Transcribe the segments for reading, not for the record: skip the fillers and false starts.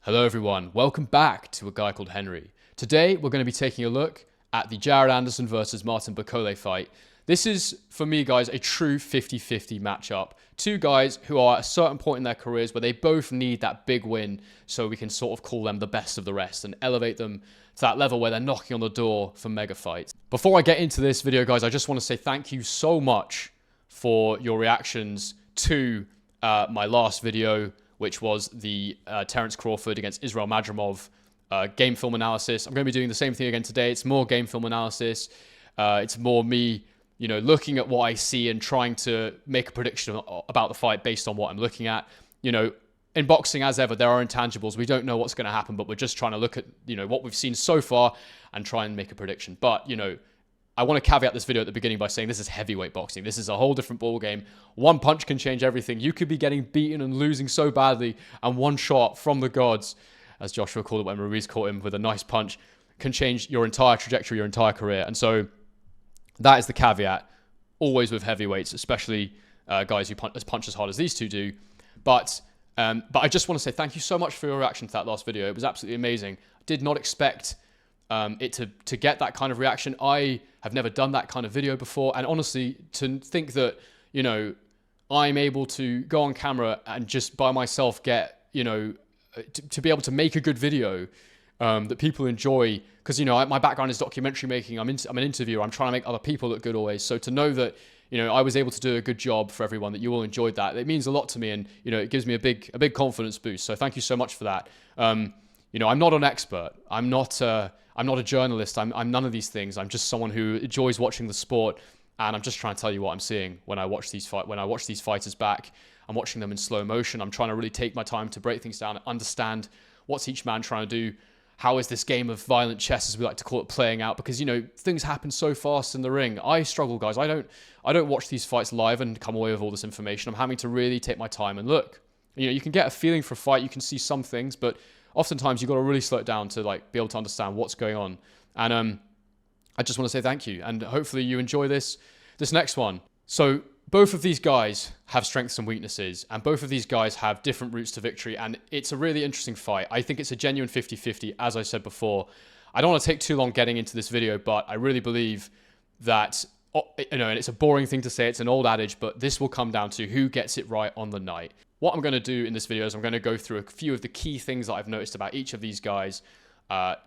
Hello everyone, welcome back to A Guy Called Henry. Today we're going to be taking a look at the Jared Anderson versus Martin Bakole fight. This is, for me guys, a true 50-50 matchup. Two guys who are at a certain point in their careers where they both need that big win so we can sort of call them the best of the rest and elevate them to that level where they're knocking on the door for mega fights. Before I get into this video guys, I just want to say thank you so much for your reactions to my last video, which was the Terence Crawford against Israil Madrimov game film analysis. I'm going to be doing the same thing again today. It's more game film analysis. It's more me, looking at what I see and trying to make a prediction about the fight based on what I'm looking at. In boxing, as ever, there are intangibles. We don't know what's going to happen, but we're just trying to look at, what we've seen so far and try and make a prediction. But, I want to caveat this video at the beginning by saying this is heavyweight boxing. This is a whole different ball game. One punch can change everything. You could be getting beaten and losing so badly, and one shot from the gods, as Joshua called it when Ruiz caught him with a nice punch, can change your entire trajectory, your entire career. And so that is the caveat, always with heavyweights, especially guys who punch as hard as these two do. But I just want to say thank you so much for your reaction to that last video. It was absolutely amazing. I did not expect it to get that kind of reaction. I have never done that kind of video before, and honestly, to think that I'm able to go on camera and just by myself get to be able to make a good video that people enjoy, because my background is documentary making. I'm an interviewer. I'm trying to make other people look good always. So to know that I was able to do a good job for everyone, that you all enjoyed that, it means a lot to me, and it gives me a big confidence boost. So thank you so much for that. I'm not an expert. I'm not a journalist. I'm none of these things. I'm just someone who enjoys watching the sport, and I'm just trying to tell you what I'm seeing when I watch these fighters back. I'm watching them in slow motion. I'm trying to really take my time to break things down and understand what's each man trying to do. How is this game of violent chess, as we like to call it, playing out? Because things happen so fast in the ring. I struggle, guys. I don't watch these fights live and come away with all this information. I'm having to really take my time and look. You can get a feeling for a fight. You can see some things, but oftentimes you've got to really slow it down to be able to understand what's going on. And I just want to say thank you, and hopefully you enjoy this next one. So both of these guys have strengths and weaknesses, and both of these guys have different routes to victory, and it's a really interesting fight. I think it's a genuine 50-50, as I said before. I don't want to take too long getting into this video, but I really believe that, and it's a boring thing to say, it's an old adage, but this will come down to who gets it right on the night. What I'm going to do in this video is I'm going to go through a few of the key things that I've noticed about each of these guys,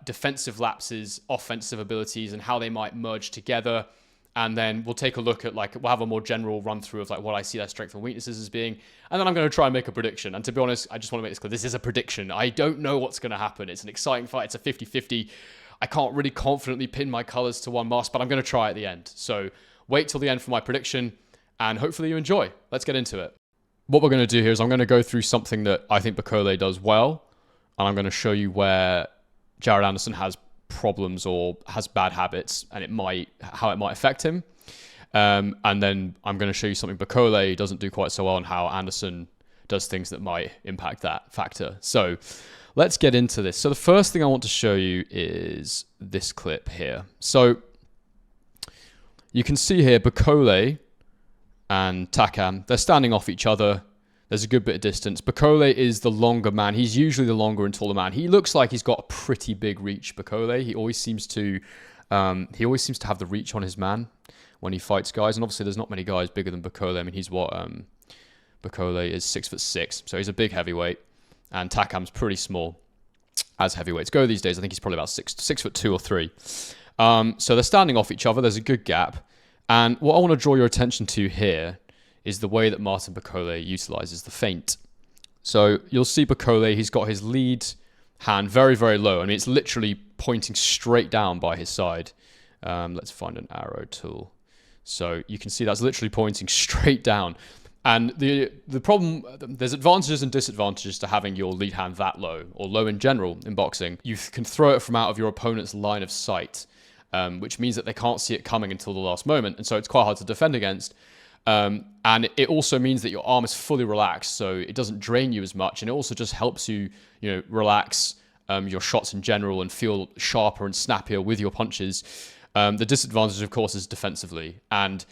defensive lapses, offensive abilities, and how they might merge together. And then we'll take a look at, we'll have a more general run through of what I see their strengths and weaknesses as being. And then I'm going to try and make a prediction. And to be honest, I just want to make this clear. This is a prediction. I don't know what's going to happen. It's an exciting fight. It's a 50-50. I can't really confidently pin my colors to one mast, but I'm going to try at the end. So wait till the end for my prediction, and hopefully you enjoy. Let's get into it. What we're going to do here is I'm going to go through something that I think Bakole does well, and I'm going to show you where Jared Anderson has problems or has bad habits, and how it might affect him. And then I'm going to show you something Bakole doesn't do quite so well, and how Anderson does things that might impact that factor. So let's get into this. So the first thing I want to show you is this clip here. So you can see here Bakole and Takam, they're standing off each other. There's a good bit of distance. Bakole is the longer man. He's usually the longer and taller man. He looks like he's got a pretty big reach, Bakole. He always seems to have the reach on his man when he fights guys. And obviously there's not many guys bigger than Bakole. I mean, he's Bakole is 6'6", so he's a big heavyweight. And Takam's pretty small as heavyweights go these days. I think he's probably about 6'2" or 3". So they're standing off each other. There's a good gap. And what I want to draw your attention to here is the way that Martin Bakole utilizes the feint. So you'll see Bakole, he's got his lead hand very, very low. I mean, it's literally pointing straight down by his side. Let's find an arrow tool. So you can see that's literally pointing straight down. And the problem, there's advantages and disadvantages to having your lead hand that low, or low in general in boxing. You can throw it from out of your opponent's line of sight, which means that they can't see it coming until the last moment. And so it's quite hard to defend against. And it also means that your arm is fully relaxed, so it doesn't drain you as much. And it also just helps you, relax your shots in general and feel sharper and snappier with your punches. The disadvantage, of course, is defensively. And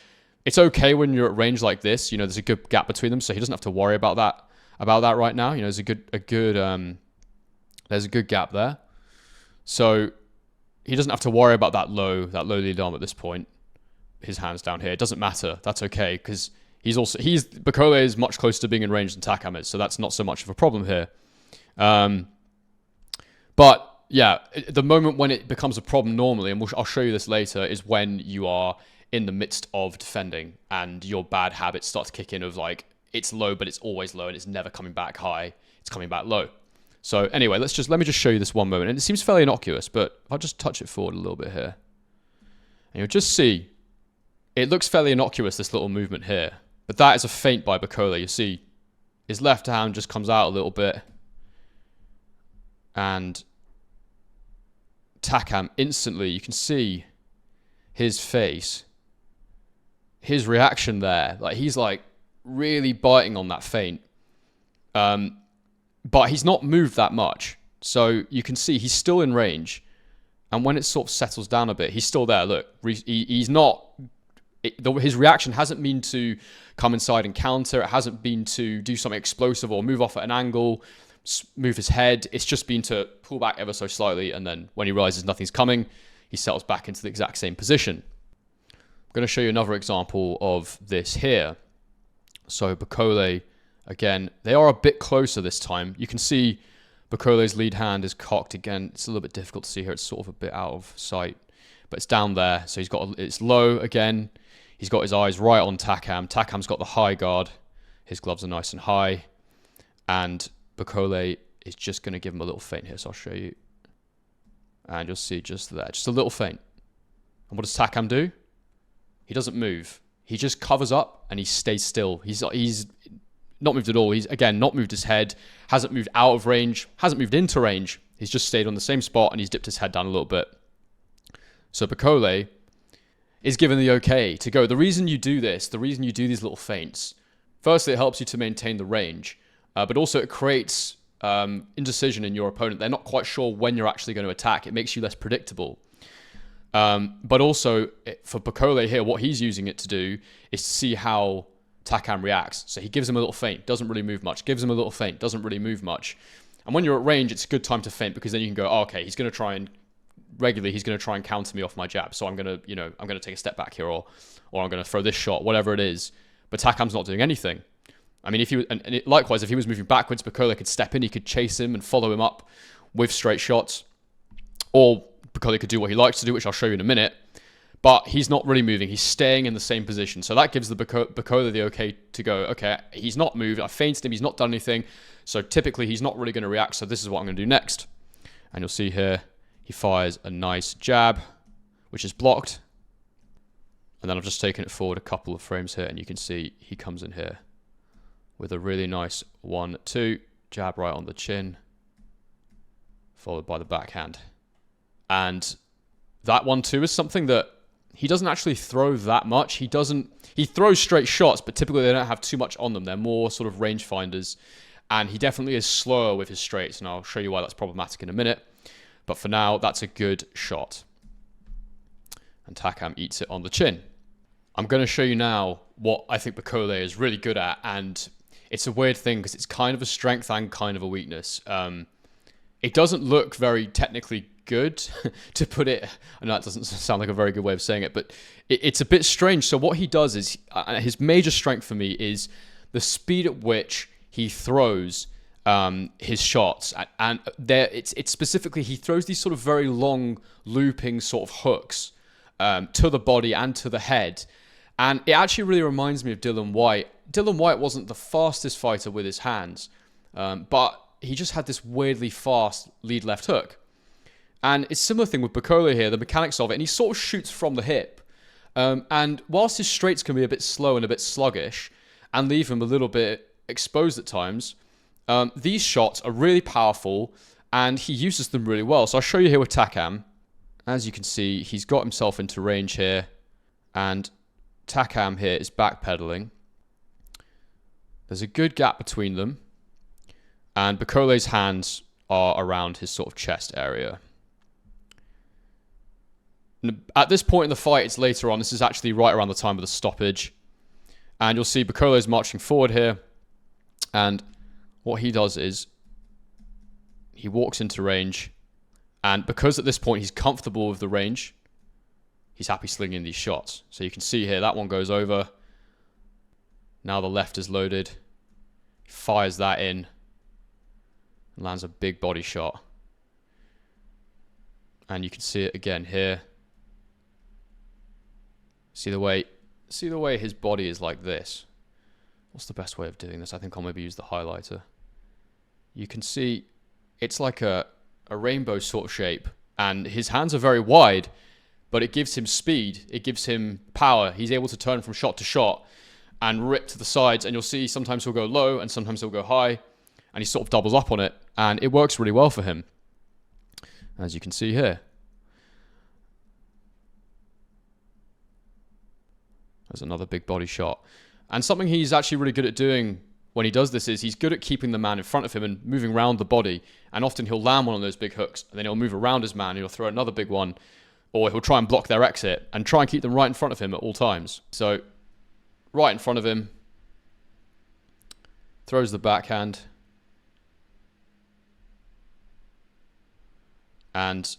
it's okay when you're at range like this. There's a good gap between them, so he doesn't have to worry about that right now. There's a good There's a good gap there. So he doesn't have to worry about that low lead arm at this point. His hand's down here. It doesn't matter. That's okay, because Bakole is much closer to being in range than Takam is, so that's not so much of a problem here. But yeah, the moment when it becomes a problem normally, and I'll show you this later, is when you are in the midst of defending and your bad habits start to kick in of like, it's low, but it's always low and it's never coming back high. It's coming back low. So anyway, let me just show you this one moment. And it seems fairly innocuous, but I'll just touch it forward a little bit here. And you'll just see, it looks fairly innocuous, this little movement here. But that is a feint by Bakole. You see, his left hand just comes out a little bit. And Takam instantly, you can see his face, his reaction there. Like, he's like really biting on that feint. But he's not moved that much. So you can see he's still in range. And when it sort of settles down a bit, he's still there. Look, he's not... his reaction hasn't been to come inside and counter. It hasn't been to do something explosive or move off at an angle, move his head. It's just been to pull back ever so slightly. And then when he realizes nothing's coming, he settles back into the exact same position. I'm going to show you another example of this here. So Bakole... again, they are a bit closer this time. You can see Bakole's lead hand is cocked again. It's a little bit difficult to see here. It's sort of a bit out of sight, but it's down there. So it's low again. He's got his eyes right on Takam. Takam's got the high guard. His gloves are nice and high. And Bakole is just going to give him a little feint here. So I'll show you. And you'll see just there, just a little feint. And what does Takam do? He doesn't move. He just covers up and he stays still. He's not moved at all. He's, again, not moved his head, hasn't moved out of range, hasn't moved into range. He's just stayed on the same spot and he's dipped his head down a little bit. So Bakole is given the okay to go. The reason you do this, the reason you do these little feints, firstly, it helps you to maintain the range, but also it creates indecision in your opponent. They're not quite sure when you're actually going to attack. It makes you less predictable. But also, for Bakole here, what he's using it to do is to see how Takam reacts. So he gives him a little feint, doesn't really move much. Gives him a little feint, doesn't really move much. And when you're at range, it's a good time to feint, because then you can go, oh, okay, he's going to try and counter me off my jab. So I'm going to take a step back here, or I'm going to throw this shot, whatever it is. But Takam's not doing anything. I mean, likewise, if he was moving backwards, Bakole could step in, he could chase him and follow him up with straight shots. Or Bakole could do what he likes to do, which I'll show you in a minute. But he's not really moving. He's staying in the same position. So that gives the Bakole the okay to go, okay, he's not moved. I feinted him. He's not done anything. So typically, he's not really going to react. So this is what I'm going to do next. And you'll see here, he fires a nice jab, which is blocked. And then I've just taken it forward a couple of frames here. And you can see he comes in here with a really nice 1-2 jab right on the chin, followed by the backhand. And that 1-2 is something that he doesn't actually throw that much. He throws straight shots, but typically they don't have too much on them. They're more sort of rangefinders. And he definitely is slower with his straights, and I'll show you why that's problematic in a minute. But for now, that's a good shot. And Takam eats it on the chin. I'm going to show you now what I think Bakole is really good at, and it's a weird thing because it's kind of a strength and kind of a weakness. It doesn't look very technically good, to put it. I know that doesn't sound like a very good way of saying it, but it's a bit strange. So what he does is, his major strength for me is the speed at which he throws his shots. And it's specifically, he throws these sort of very long, looping sort of hooks to the body and to the head. And it actually really reminds me of Dillian Whyte. Dillian Whyte wasn't the fastest fighter with his hands, but he just had this weirdly fast lead left hook. And it's a similar thing with Bakole here, the mechanics of it. And he sort of shoots from the hip. And whilst his straights can be a bit slow and a bit sluggish and leave him a little bit exposed at times, these shots are really powerful and he uses them really well. So I'll show you here with Takam. As you can see, he's got himself into range here. And Takam here is backpedaling. There's a good gap between them. And Bakole's hands are around his sort of chest area. At this point in the fight, it's later on. This is actually right around the time of the stoppage. And you'll see Bakole's marching forward here. And what he does is he walks into range, and because at this point he's comfortable with the range, he's happy slinging these shots. So you can see here, that one goes over. Now the left is loaded. He fires that in. And lands a big body shot. And you can see it again here. See the way his body is like this. What's the best way of doing this? I think I'll maybe use the highlighter. You can see it's like a rainbow sort of shape. And his hands are very wide, but it gives him speed. It gives him power. He's able to turn from shot to shot and rip to the sides. And you'll see sometimes he'll go low and sometimes he'll go high. And he sort of doubles up on it. And it works really well for him, as you can see here. There's another big body shot. And something he's actually really good at doing when he does this is he's good at keeping the man in front of him and moving around the body. And often he'll land one of those big hooks, and then he'll move around his man, and he'll throw another big one, or he'll try and block their exit and try and keep them right in front of him at all times. So, right in front of him, throws the backhand, and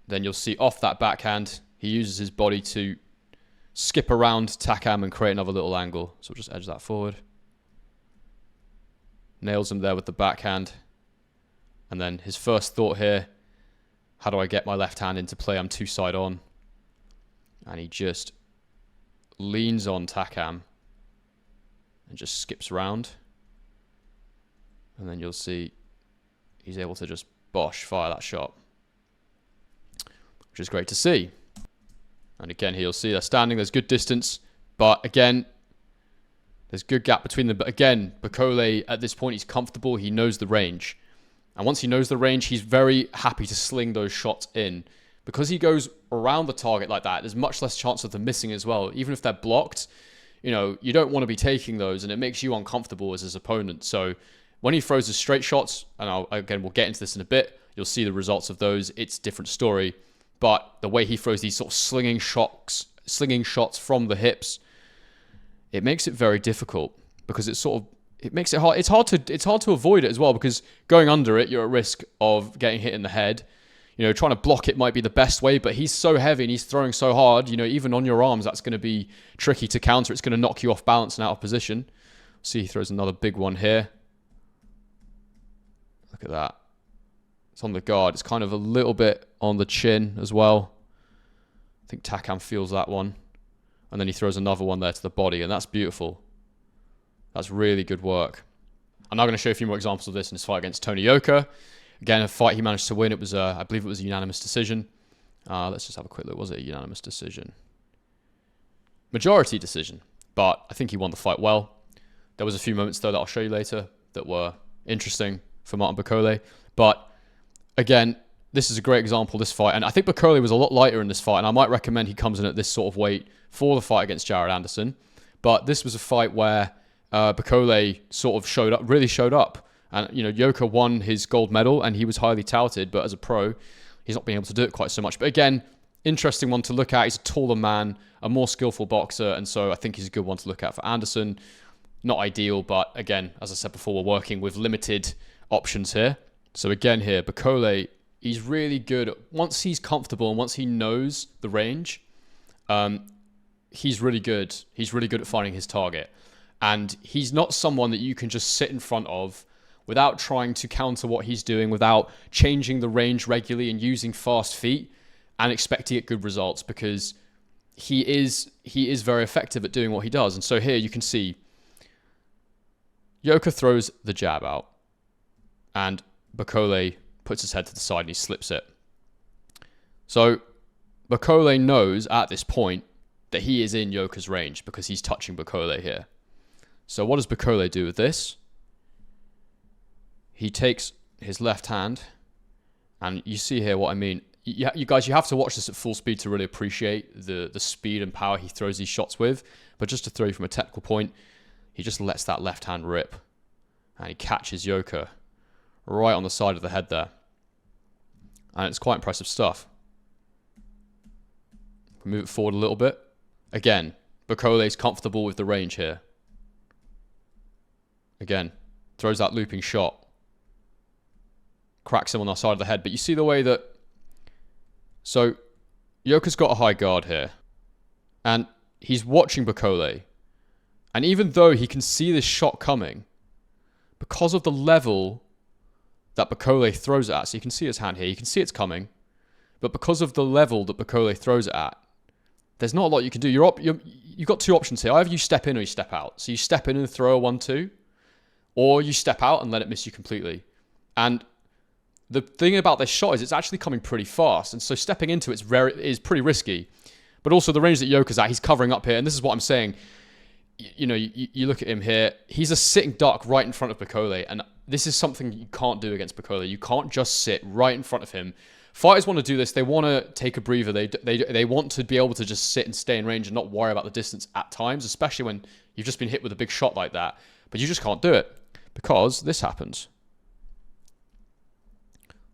then you'll see off that backhand, he uses his body to skip around Takam and create another little angle. So we'll just edge that forward. Nails him there with the backhand. And then his first thought here, how do I get my left hand into play? I'm too side on. And he just leans on Takam and just skips around. And then you'll see he's able to just fire that shot, which is great to see. And again, here you'll see they're standing. There's good distance. But again, there's good gap between them. But again, Bakole, at this point, he's comfortable. He knows the range. And once he knows the range, he's very happy to sling those shots in. Because he goes around the target like that, there's much less chance of them missing as well. Even if they're blocked, you know, you don't want to be taking those. And it makes you uncomfortable as his opponent. So when he throws his straight shots, and again, we'll get into this in a bit, you'll see the results of those. It's a different story. But the way he throws these sort of slinging shots from the hips, it makes it very difficult because it makes it hard. It's hard to avoid it as well, because going under it, you're at risk of getting hit in the head. You know, trying to block it might be the best way, but he's so heavy and he's throwing so hard. You know, even on your arms, that's going to be tricky to counter. It's going to knock you off balance and out of position. See, he throws another big one here. Look at that. It's on the guard. It's kind of a little bit on the chin as well. I think Takam feels that one. And then he throws another one there to the body, and that's beautiful. That's really good work. I'm now going to show you a few more examples of this in his fight against Tony Yoka. Again, a fight he managed to win. It was, I believe it was a unanimous decision. Let's just have a quick look. Was it a unanimous decision? Majority decision. But I think he won the fight well. There was a few moments, though, that I'll show you later that were interesting for Martin Bakole. But again, this is a great example, this fight. And I think Bakole was a lot lighter in this fight, and I might recommend he comes in at this sort of weight for the fight against Jared Anderson. But this was a fight where Bakole sort of really showed up. And, you know, Yoka won his gold medal, and he was highly touted. But as a pro, he's not been able to do it quite so much. But again, interesting one to look at. He's a taller man, a more skillful boxer. And so I think he's a good one to look at for Anderson. Not ideal, but again, as I said before, we're working with limited options here. So again here, Bakole, he's really good. Once he's comfortable and once he knows the range, he's really good. He's really good at finding his target. And he's not someone that you can just sit in front of without trying to counter what he's doing, without changing the range regularly and using fast feet and expect to get good results, because he is very effective at doing what he does. And so here you can see Yoka throws the jab out, and Bakole puts his head to the side and he slips it. So Bakole knows at this point that he is in Yoka's range because he's touching Bakole here. So what does Bakole do with this? He takes his left hand, and you see here what I mean. You guys, you have to watch this at full speed to really appreciate the speed and power he throws these shots with. But just to throw you from a technical point, he just lets that left hand rip, and he catches Yoka right on the side of the head there. And it's quite impressive stuff. Move it forward a little bit. Again, Bakole's comfortable with the range here. Again, throws that looping shot. cracks him on the side of the head. But you see the way that... So, Yoka's got a high guard here. And he's watching Bakole. And even though he can see this shot coming, because of the level that Bakole throws it at, so you can see his hand here, you can see it's coming, but because of the level that Bakole throws it at, there's not a lot you can do. You've got two options here. Either you step in or you step out. So you step in and throw a 1-2, or you step out and let it miss you completely. And the thing about this shot is it's actually coming pretty fast, and so stepping into it is pretty risky. But also the range that Yoka's at, he's covering up here, and this is what I'm saying. You know, you look at him here, he's a sitting duck right in front of Bakole, and this is something you can't do against Bakole. You can't just sit right in front of him. Fighters want to do this. They want to take a breather. They want to be able to just sit and stay in range and not worry about the distance at times, especially when you've just been hit with a big shot like that. But you just can't do it because this happens.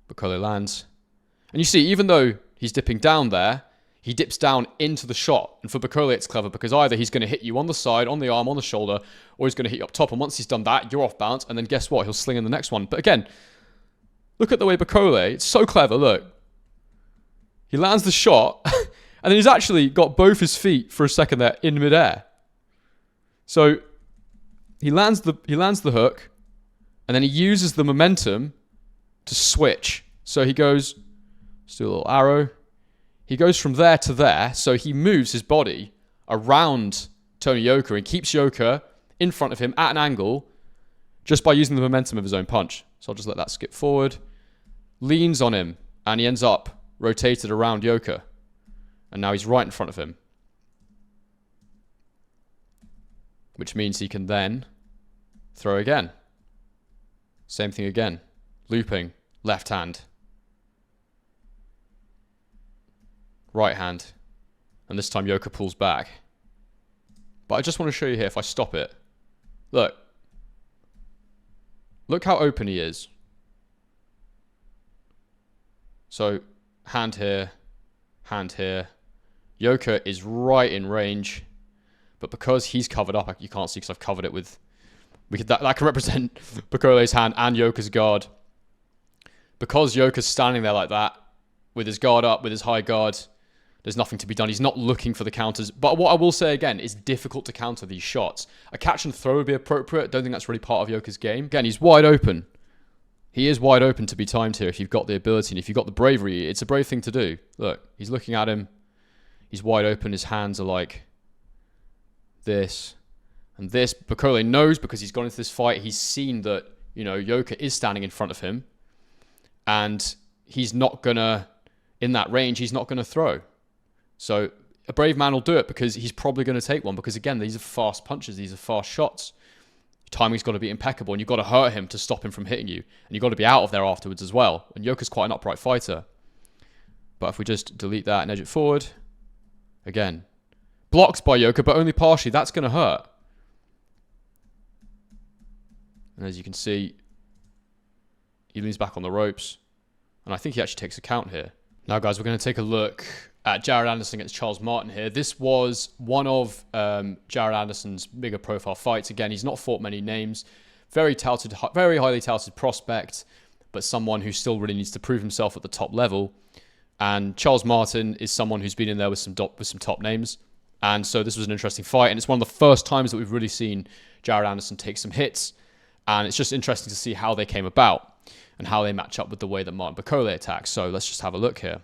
Bakole lands. And you see, even though he's dipping down there, he dips down into the shot. And for Bakole, it's clever because either he's going to hit you on the side, on the arm, on the shoulder, or he's going to hit you up top. And once he's done that, you're off balance. And then guess what? He'll sling in the next one. But again, look at the way Bakole, it's so clever, look. He lands the shot, and then he's actually got both his feet for a second there in midair. So he lands the hook, and then he uses the momentum to switch. So he goes, let's do a little arrow. He goes from there to there, so he moves his body around Tony Yoka and keeps Yoka in front of him at an angle just by using the momentum of his own punch. So I'll just let that skip forward. Leans on him, and he ends up rotated around Yoka. And now he's right in front of him. Which means he can then throw again. Same thing again. Looping, left hand. Right hand. And this time Yoka pulls back. But I just want to show you here, if I stop it. Look. Look how open he is. So, hand here, hand here. Yoka is right in range. But because he's covered up, you can't see because I've covered it with... that can represent Bakole's hand and Yoka's guard. Because Yoka's standing there like that, with his guard up, with his high guard, there's nothing to be done. He's not looking for the counters. But what I will say again, it's difficult to counter these shots. A catch and throw would be appropriate. Don't think that's really part of Yoka's game. Again, he's wide open. He is wide open to be timed here if you've got the ability and if you've got the bravery. It's a brave thing to do. Look, he's looking at him. He's wide open. His hands are like this and this. Bakole knows because he's gone into this fight. He's seen that, you know, Yoka is standing in front of him. And he's not going to, in that range, he's not going to throw. So a brave man will do it because he's probably going to take one. Because again, these are fast punches. These are fast shots. Your timing's got to be impeccable, and you've got to hurt him to stop him from hitting you. And you've got to be out of there afterwards as well. And Yoka's quite an upright fighter. But if we just delete that and edge it forward, again, blocked by Yoka, but only partially. That's going to hurt. And as you can see, he leans back on the ropes. And I think he actually takes a count here. Now, guys, we're going to take a look at Jared Anderson against Charles Martin here. This was one of Jared Anderson's bigger profile fights. Again, he's not fought many names. Very touted, very highly touted prospect, but someone who still really needs to prove himself at the top level. And Charles Martin is someone who's been in there with some top names. And so this was an interesting fight. And it's one of the first times that we've really seen Jared Anderson take some hits. And it's just interesting to see how they came about and how they match up with the way that Martin Bakole attacks. So let's just have a look here.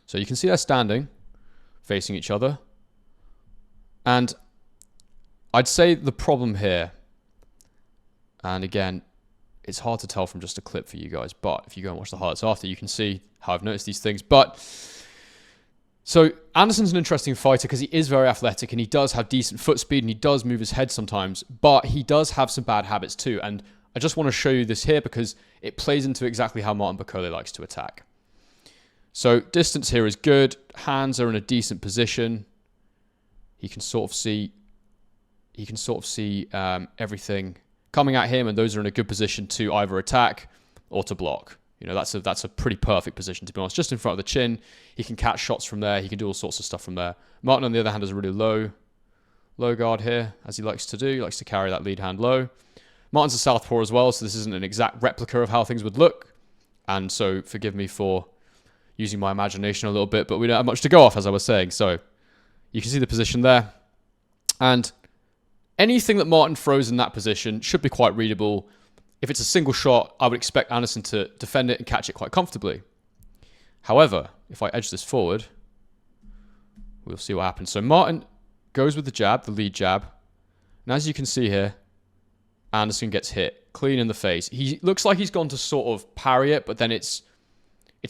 So you can see they're standing, facing each other. And I'd say the problem here, and again, it's hard to tell from just a clip for you guys, but if you go and watch the highlights after, you can see how I've noticed these things. But so Anderson's an interesting fighter because he is very athletic and he does have decent foot speed and he does move his head sometimes, but he does have some bad habits too. And I just want to show you this here because it plays into exactly how Martin Bakole likes to attack. So distance here is good. Hands are in a decent position. He can sort of see everything coming at him, and those are in a good position to either attack or to block. You know, that's a pretty perfect position, to be honest. Just in front of the chin, he can catch shots from there. He can do all sorts of stuff from there. Martin, on the other hand, is a really low guard here, as he likes to do. He likes to carry that lead hand low. Martin's a southpaw as well, so this isn't an exact replica of how things would look. And so forgive me for using my imagination a little bit, but we don't have much to go off, as I was saying. So you can see the position there. And anything that Martin throws in that position should be quite readable. If it's a single shot, I would expect Anderson to defend it and catch it quite comfortably. However, if I edge this forward, we'll see what happens. So Martin goes with the jab, the lead jab. And as you can see here, Anderson gets hit clean in the face. He looks like he's gone to sort of parry it, but then it's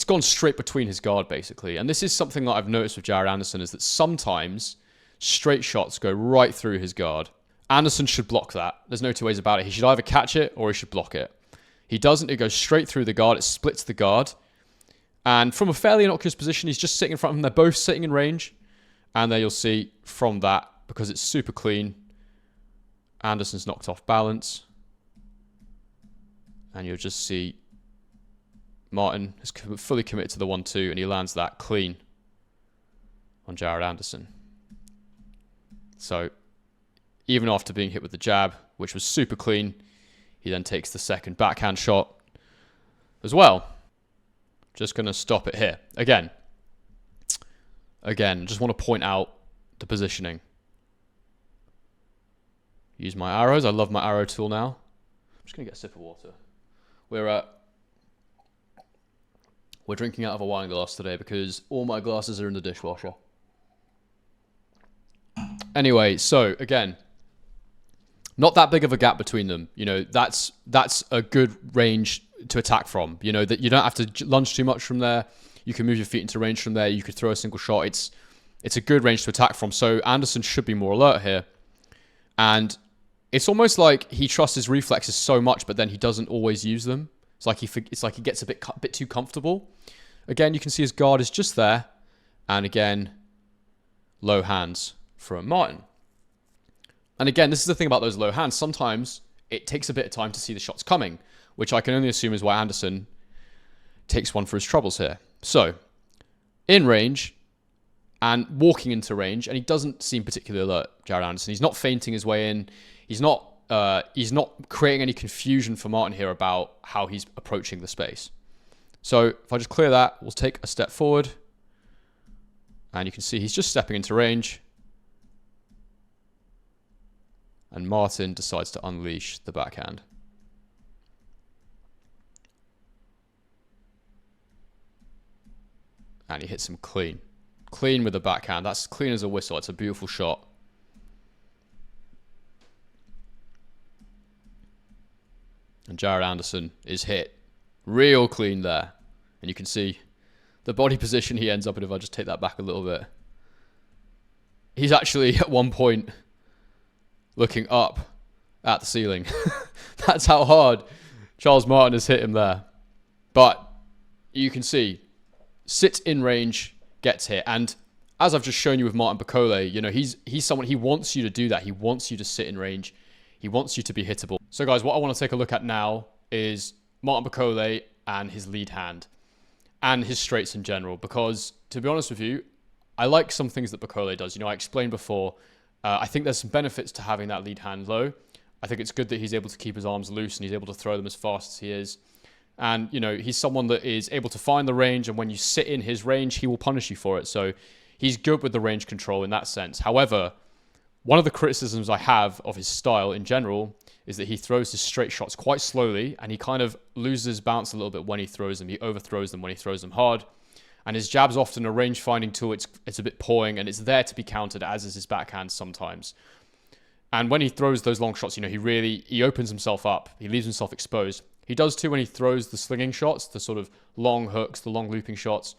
gone straight between his guard, basically. And this is something that I've noticed with Jared Anderson, is that sometimes straight shots go right through his guard. Anderson should block that. There's no two ways about it. He should either catch it or he should block it. He doesn't. It goes straight through the guard. It splits the guard. And from a fairly innocuous position, he's just sitting in front of him. They're both sitting in range. And there you'll see from that, because it's super clean, Anderson's knocked off balance. And you'll just see Martin is fully committed to the 1-2, and he lands that clean on Jared Anderson. So even after being hit with the jab, which was super clean, he then takes the second backhand shot as well. Just going to stop it here. Again, just want to point out the positioning. Use my arrows. I love my arrow tool now. I'm just going to get a sip of water. We're drinking out of a wine glass today because all my glasses are in the dishwasher. Anyway, so again, not that big of a gap between them. You know, that's a good range to attack from. You know, that you don't have to lunge too much from there. You can move your feet into range from there. You could throw a single shot. It's a good range to attack from. So Anderson should be more alert here. And it's almost like he trusts his reflexes so much, but then he doesn't always use them. It's like he gets a bit too comfortable. Again, you can see his guard is just there. And again, low hands from Martin. And again, this is the thing about those low hands. Sometimes it takes a bit of time to see the shots coming, which I can only assume is why Anderson takes one for his troubles here. So, in range and walking into range, and he doesn't seem particularly alert, Jared Anderson. He's not feinting his way in. He's not creating any confusion for Martin here about how he's approaching the space. So if I just clear that, we'll take a step forward. And you can see he's just stepping into range. And Martin decides to unleash the backhand. And he hits him clean. Clean with the backhand. That's clean as a whistle. It's a beautiful shot. And Jared Anderson is hit real clean there. And you can see the body position he ends up in. If I just take that back a little bit. He's actually at one point looking up at the ceiling. That's how hard Charles Martin has hit him there. But you can see, sits in range, gets hit. And as I've just shown you with Martin Bakole, you know, he's someone, he wants you to do that. He wants you to sit in range. He wants you to be hittable. So guys, what I want to take a look at now is Martin Bakole and his lead hand and his straights in general. Because to be honest with you, I like some things that Bakole does. You know, I explained before, I think there's some benefits to having that lead hand low. I think it's good that he's able to keep his arms loose and he's able to throw them as fast as he is. And, you know, he's someone that is able to find the range, and when you sit in his range, he will punish you for it. So he's good with the range control in that sense. However, one of the criticisms I have of his style in general is that he throws his straight shots quite slowly, and he kind of loses his bounce a little bit when he throws them. He overthrows them when he throws them hard. And his jab's often a range-finding tool. It's a bit pawing, and it's there to be countered, as is his backhand sometimes. And when he throws those long shots, you know, he opens himself up. He leaves himself exposed. He does too when he throws the slinging shots, the sort of long hooks, the long looping shots.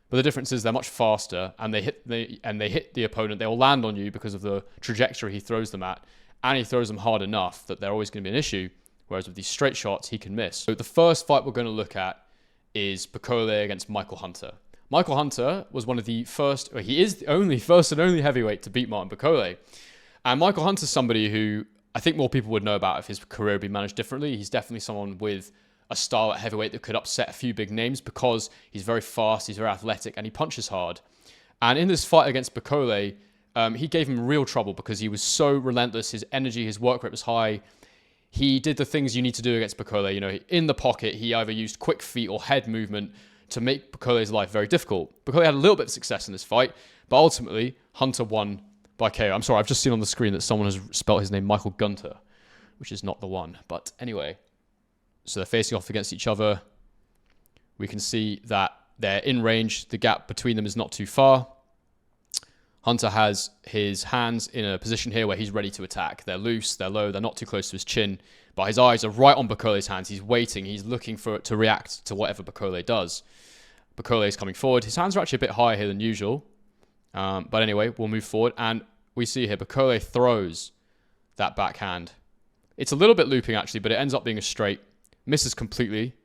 But the difference is they're much faster, and they hit the opponent. They will land on you because of the trajectory he throws them at, and he throws them hard enough that they're always going to be an issue. Whereas with these straight shots, he can miss. So the first fight we're going to look at is Bakole against Michael Hunter. Michael Hunter was one of the first, or he is the only first and only heavyweight to beat Martin Bakole. And Michael Hunter's somebody who I think more people would know about if his career had been managed differently. He's definitely someone with a style at heavyweight that could upset a few big names because he's very fast, he's very athletic, and he punches hard. And in this fight against Bakole, he gave him real trouble because he was so relentless. His energy, his work rate was high. he did the things you need to do against Bakole. You know, in the pocket, he either used quick feet or head movement to make Bakole's life very difficult. Bakole had a little bit of success in this fight, but ultimately, Hunter won by KO. I'm sorry, I've just seen on the screen that someone has spelled his name Michael Gunter, which is not the one. But anyway, so they're facing off against each other. We can see that they're in range. The gap between them is not too far. Hunter has his hands in a position here where he's ready to attack. They're loose, they're low, they're not too close to his chin, but his eyes are right on Bakole's hands. He's waiting, he's looking for it to react to whatever Bakole does. Bakole is coming forward. His hands are actually a bit higher here than usual. But anyway, we'll move forward. And we see here, Bakole throws that backhand. It's a little bit looping actually, but it ends up being a straight. Misses completely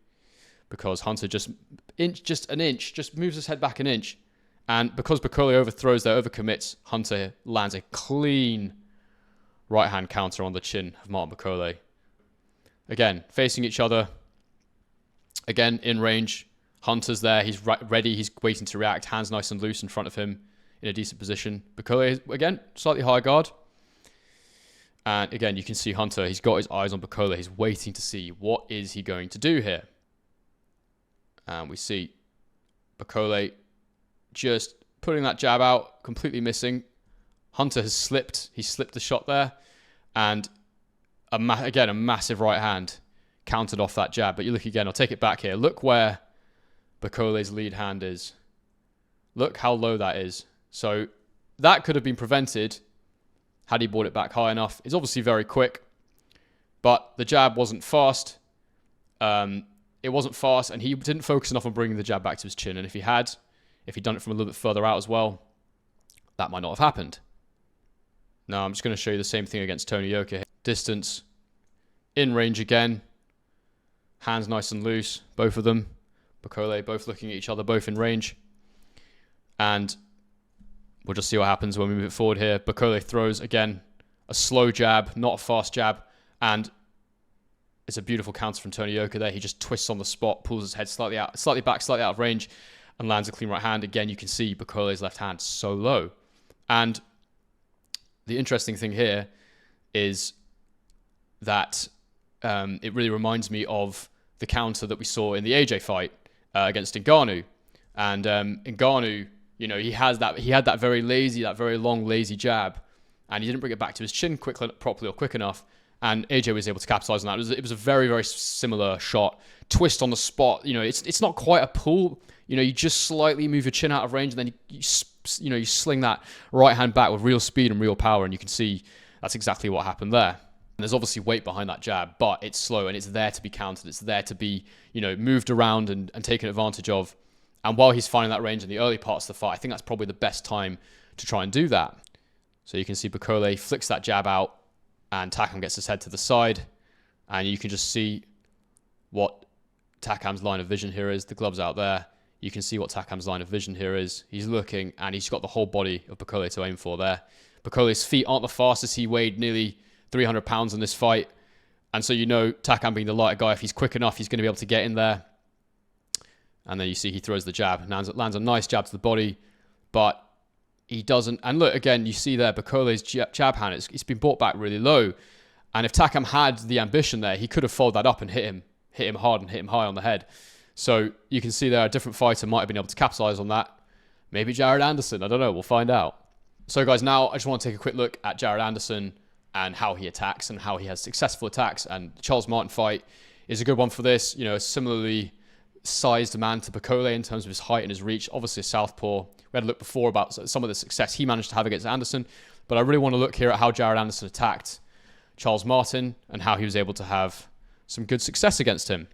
because Hunter just moves his head back an inch. And because Bakole overthrows there, overcommits, Hunter lands a clean right-hand counter on the chin of Martin Bakole. Again, facing each other. Again, in range. Hunter's there. He's ready. He's waiting to react. Hands nice and loose in front of him in a decent position. Bakole, again, slightly higher guard. And again, you can see Hunter. He's got his eyes on Bakole. He's waiting to see what is he going to do here. And we see Bakole just putting that jab out, completely missing. Hunter has slipped. He slipped the shot there. And again, a massive right hand countered off that jab. But you look again, I'll take it back here. Look where Bakole's lead hand is. Look how low that is. So that could have been prevented had he brought it back high enough. It's obviously very quick, but the jab wasn't fast. It wasn't fast, and he didn't focus enough on bringing the jab back to his chin. And if he'd done it from a little bit further out as well, that might not have happened. Now I'm just going to show you the same thing against Tony Yoka. Distance, in range again. Hands nice and loose, both of them. Bakole both looking at each other, both in range. And we'll just see what happens when we move it forward here. Bakole throws, again, a slow jab, not a fast jab. And it's a beautiful counter from Tony Yoka there. He just twists on the spot, pulls his head slightly back, slightly out of range, and lands a clean right hand. Again, you can see Bakole's left hand so low. And the interesting thing here is that it really reminds me of the counter that we saw in the AJ fight against Ngannou. And Ngannou, you know, he had that very long, lazy jab, and he didn't bring it back to his chin properly or quick enough. And AJ was able to capitalize on that. It was a very, very similar shot. Twist on the spot. You know, it's not quite a pull. You know, you just slightly move your chin out of range, and then you sling that right hand back with real speed and real power, and you can see that's exactly what happened there. And there's obviously weight behind that jab, but it's slow and it's there to be countered. It's there to be, you know, moved around and taken advantage of. And while he's finding that range in the early parts of the fight, I think that's probably the best time to try and do that. So you can see Bakole flicks that jab out, and Takam gets his head to the side, and you can just see what Takam's line of vision here is. The glove's out there. You can see what Takam's line of vision here is. He's looking, and he's got the whole body of Bakole to aim for there. Bakole's feet aren't the fastest. He weighed nearly 300 pounds in this fight. And so you know, Takam being the lighter guy, if he's quick enough, he's going to be able to get in there. And then you see he throws the jab. Lands a nice jab to the body, but he doesn't. And look, again, you see there, Bakole's jab hand, it's been brought back really low. And if Takam had the ambition there, he could have followed that up and hit him hard and hit him high on the head. So you can see there, a different fighter might have been able to capitalize on that. Maybe Jared Anderson, I don't know, we'll find out. So guys, now I just want to take a quick look at Jared Anderson and how he attacks and how he has successful attacks. And the Charles Martin fight is a good one for this. You know, a similarly sized man to Bakole in terms of his height and his reach. Obviously a southpaw. We had a look before about some of the success he managed to have against Anderson. But I really want to look here at how Jared Anderson attacked Charles Martin and how he was able to have some good success against him.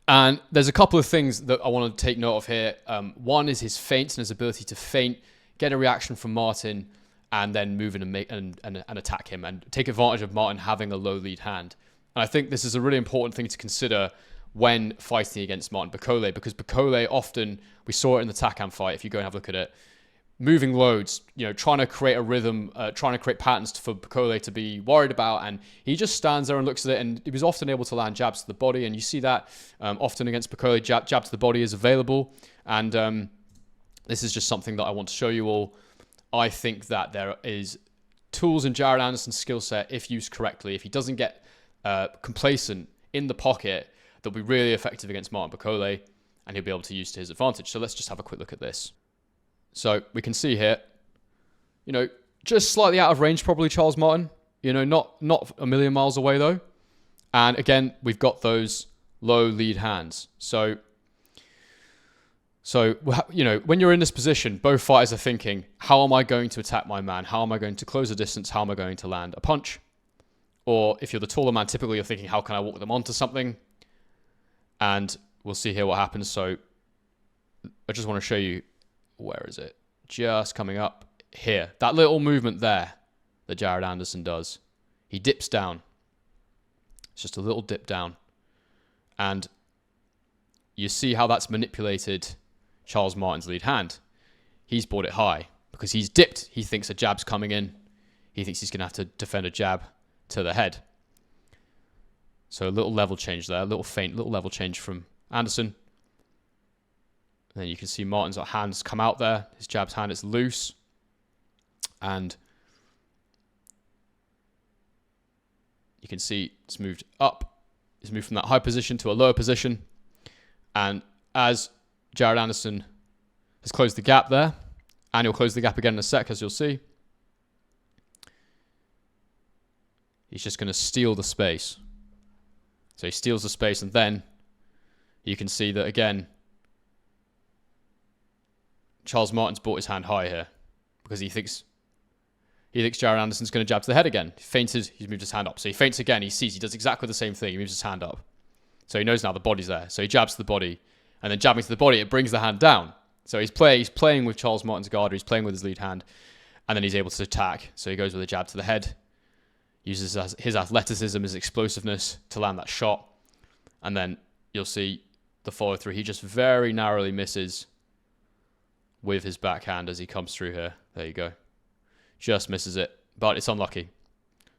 And there's a couple of things that I want to take note of here. One is his feints and his ability to feint, get a reaction from Martin, and then move in and attack him and take advantage of Martin having a low lead hand. And I think this is a really important thing to consider when fighting against Martin Bakole, because Bakole often, we saw it in the Takam fight, if you go and have a look at it, moving loads, you know, trying to create a rhythm, trying to create patterns for Bakole to be worried about, and he just stands there and looks at it, and he was often able to land jabs to the body, and you see that often against Bakole, jab to the body is available, and this is just something that I want to show you all. I think that there is tools in Jared Anderson's skill set, if used correctly, if he doesn't get complacent in the pocket, they'll be really effective against Martin Bakole, and he'll be able to use to his advantage. So let's just have a quick look at this. So we can see here, you know, just slightly out of range probably Charles Martin, you know, not a million miles away though. And again, we've got those low lead hands. So, you know, when you're in this position, both fighters are thinking, how am I going to attack my man? How am I going to close the distance? How am I going to land a punch? Or if you're the taller man, typically you're thinking, how can I walk them onto something? And we'll see here what happens. So I just want to show you, where is it? Just coming up here. That little movement there that Jared Anderson does. He dips down. It's just a little dip down. And you see how that's manipulated Charles Martin's lead hand. He's brought it high because he's dipped. He thinks a jab's coming in. He thinks he's going to have to defend a jab to the head. So a little level change there, a little faint, little level change from Anderson. And then you can see Martin's hands come out there. His jab's hand is loose. And you can see it's moved up. It's moved from that high position to a lower position. And as Jared Anderson has closed the gap there, and he'll close the gap again in a sec, as you'll see, he's just going to steal the space. So he steals the space, and then you can see that again, Charles Martin's brought his hand high here because he thinks Jared Anderson's going to jab to the head again. He feinted, he's moved his hand up. So he feints again, he sees, he does exactly the same thing. He moves his hand up. So he knows now the body's there. So he jabs to the body, and then jabbing to the body, it brings the hand down. So he's playing with Charles Martin's guard, he's playing with his lead hand, and then he's able to attack. So he goes with a jab to the head, uses his athleticism, his explosiveness to land that shot. And then you'll see the follow through. He just very narrowly misses with his backhand as he comes through here. There you go. Just misses it, but it's unlucky.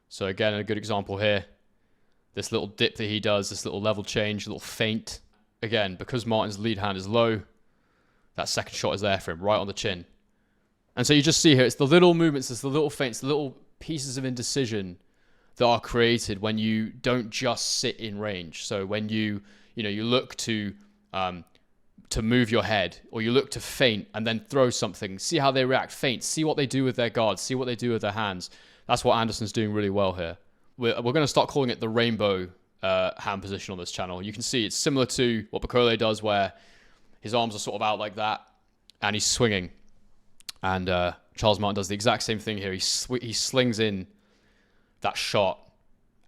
So again, a good example here. This little dip that he does, this little level change, little feint. Again, because Martin's lead hand is low, that second shot is there for him, right on the chin. And so you just see here, it's the little movements, it's the little feints, the little pieces of indecision that are created when you don't just sit in range. So when you look to move your head, or you look to feint and then throw something, see how they react, feint, see what they do with their guards, see what they do with their hands. That's what Anderson's doing really well here. We're going to start calling it the rainbow hand position on this channel. You can see it's similar to what Bakole does, where his arms are sort of out like that and he's swinging. And Charles Martin does the exact same thing here. He slings in that shot,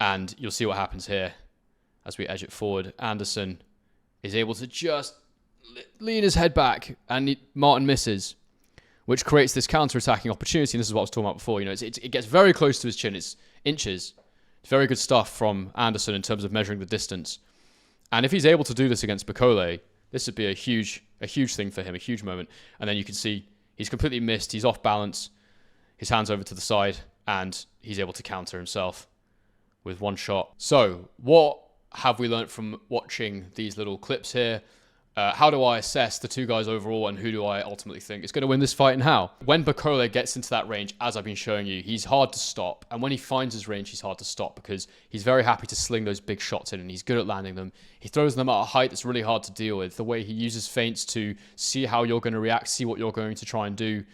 and you'll see what happens here as we edge it forward. Anderson is able to just lean his head back, and Martin misses, which creates this counter-attacking opportunity. And this is what I was talking about before. You know, it gets very close to his chin. It's inches. It's very good stuff from Anderson in terms of measuring the distance. And if he's able to do this against Bakole, this would be a huge thing for him, a huge moment. And then you can see he's completely missed. He's off balance. His hand's over to the side, and he's able to counter himself with one shot. So what have we learned from watching these little clips here? How do I assess the two guys overall, and who do I ultimately think is going to win this fight, and how? When Bakole gets into that range, as I've been showing you, he's hard to stop. And when he finds his range, he's hard to stop because he's very happy to sling those big shots in, and he's good at landing them. He throws them at a height that's really hard to deal with. The way he uses feints to see how you're going to react, see what you're going to try and do,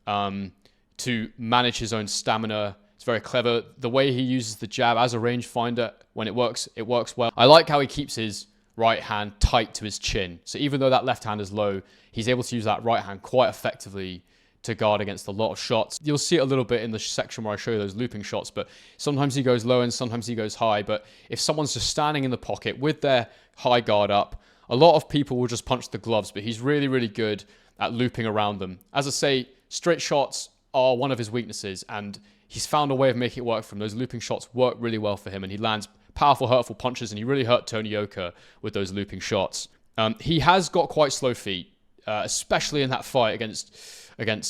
to manage his own stamina. It's very clever. The way he uses the jab as a rangefinder, when it works well. I like how he keeps his right hand tight to his chin. So even though that left hand is low, he's able to use that right hand quite effectively to guard against a lot of shots. You'll see it a little bit in the section where I show you those looping shots, but sometimes he goes low and sometimes he goes high. But if someone's just standing in the pocket with their high guard up, a lot of people will just punch the gloves, but he's really, really good at looping around them. As I say, straight shots are one of his weaknesses, and he's found a way of making it work for him. Those looping shots work really well for him, and he lands powerful, hurtful punches, and he really hurt Tony Yoka with those looping shots. He has got quite slow feet, especially in that fight against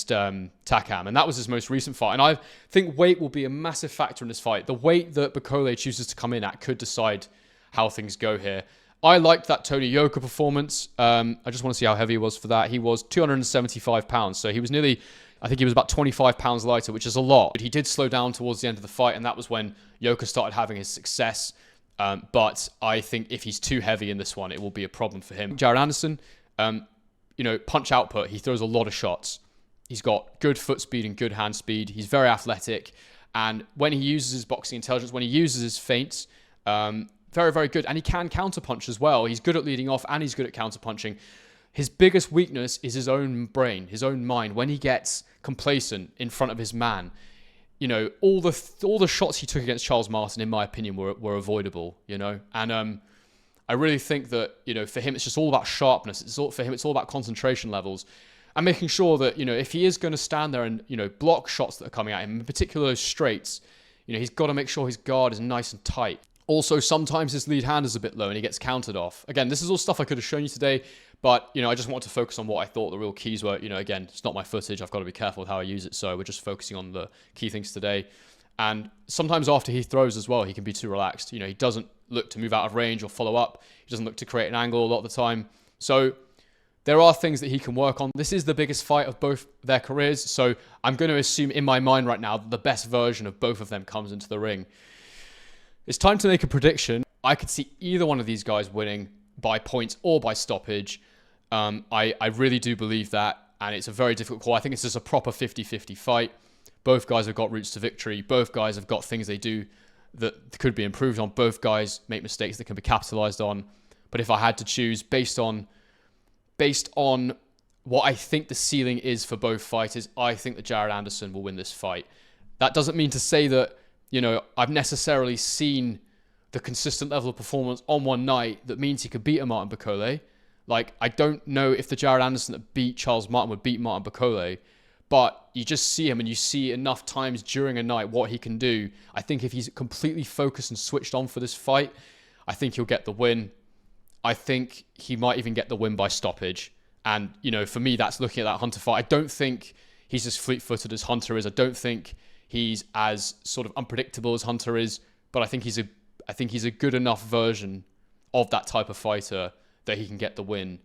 Takam, and that was his most recent fight. And I think weight will be a massive factor in this fight. The weight that Bakole chooses to come in at could decide how things go here. I liked that Tony Yoka performance. I just want to see how heavy he was for that. He was 275 pounds, so he was nearly I think he was about 25 pounds lighter, which is a lot. But he did slow down towards the end of the fight, and that was when Yoka started having his success. But I think if he's too heavy in this one, it will be a problem for him. Jared Anderson, punch output, he throws a lot of shots. He's got good foot speed and good hand speed. He's very athletic. And when he uses his boxing intelligence, when he uses his feints, very, very good. And he can counterpunch as well. He's good at leading off and he's good at counterpunching. His biggest weakness is his own brain, his own mind. When he gets complacent in front of his man, all the shots he took against Charles Martin, in my opinion, were avoidable, And I really think that, for him, it's just all about sharpness. For him, it's all about concentration levels. And making sure that, if he is going to stand there and, block shots that are coming at him, in particular those straights, he's got to make sure his guard is nice and tight. Also, sometimes his lead hand is a bit low and he gets countered off. Again, this is all stuff I could have shown you today, but, I just wanted to focus on what I thought the real keys were. Again, it's not my footage. I've got to be careful with how I use it. So we're just focusing on the key things today. And sometimes after he throws as well, he can be too relaxed. He doesn't look to move out of range or follow up. He doesn't look to create an angle a lot of the time. So there are things that he can work on. This is the biggest fight of both their careers. So I'm going to assume in my mind right now that the best version of both of them comes into the ring. It's time to make a prediction. I could see either one of these guys winning by points or by stoppage. I really do believe that, and it's a very difficult call. I think it's just a proper 50-50 fight. Both guys have got routes to victory. Both guys have got things they do that could be improved on. Both guys make mistakes that can be capitalized on. But if I had to choose based on what I think the ceiling is for both fighters, I think that Jared Anderson will win this fight. That doesn't mean to say that, I've necessarily seen the consistent level of performance on one night that means he could beat a Martin Bakole. Like, I don't know if the Jared Anderson that beat Charles Martin would beat Martin Bakole, but you just see him and you see enough times during a night what he can do. I think if he's completely focused and switched on for this fight, I think he'll get the win. I think he might even get the win by stoppage. And, for me, that's looking at that Hunter fight. I don't think he's as fleet-footed as Hunter is. I don't think he's as sort of unpredictable as Hunter is. But I think he's a good enough version of that type of fighter that he can get the win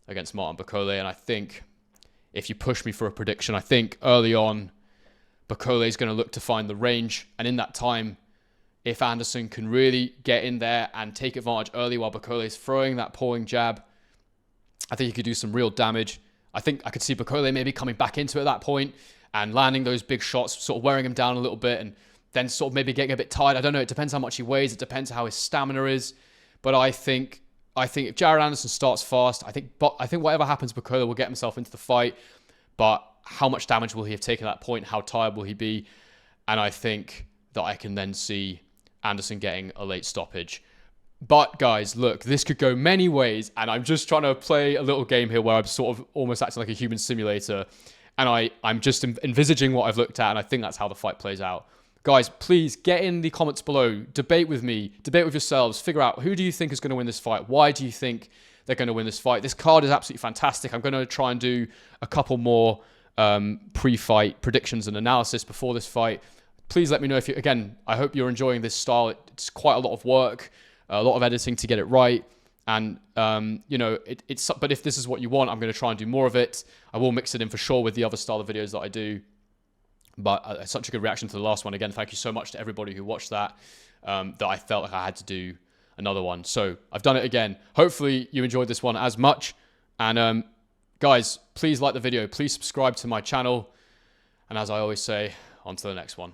against Martin Bakole. And I think if you push me for a prediction, I think early on, Bakole is going to look to find the range. And in that time, if Anderson can really get in there and take advantage early while Bakole is throwing that pawing jab, I think he could do some real damage. I think I could see Bakole maybe coming back into it at that point and landing those big shots, sort of wearing him down a little bit and then sort of maybe getting a bit tired. I don't know. It depends how much he weighs. It depends how his stamina is. But I think if Jared Anderson starts fast, I think whatever happens, Bakole will get himself into the fight. But how much damage will he have taken at that point? How tired will he be? And I think that I can then see Anderson getting a late stoppage. But guys, look, this could go many ways, and I'm just trying to play a little game here where I'm sort of almost acting like a human simulator, and I'm just envisaging what I've looked at, and I think that's how the fight plays out. Guys, please get in the comments below, debate with me, debate with yourselves, figure out who do you think is going to win this fight, why do you think they're going to win this fight. This card is absolutely fantastic. I'm going to try and do a couple more pre-fight predictions and analysis before this fight. Please let me know if you, again, I hope you're enjoying this style. It's quite a lot of work, a lot of editing to get it right. And, but if this is what you want, I'm going to try and do more of it. I will mix it in for sure with the other style of videos that I do. But such a good reaction to the last one. Again, thank you so much to everybody who watched that, that I felt like I had to do another one. So I've done it again. Hopefully you enjoyed this one as much. And guys, please like the video. Please subscribe to my channel. And as I always say, on to the next one.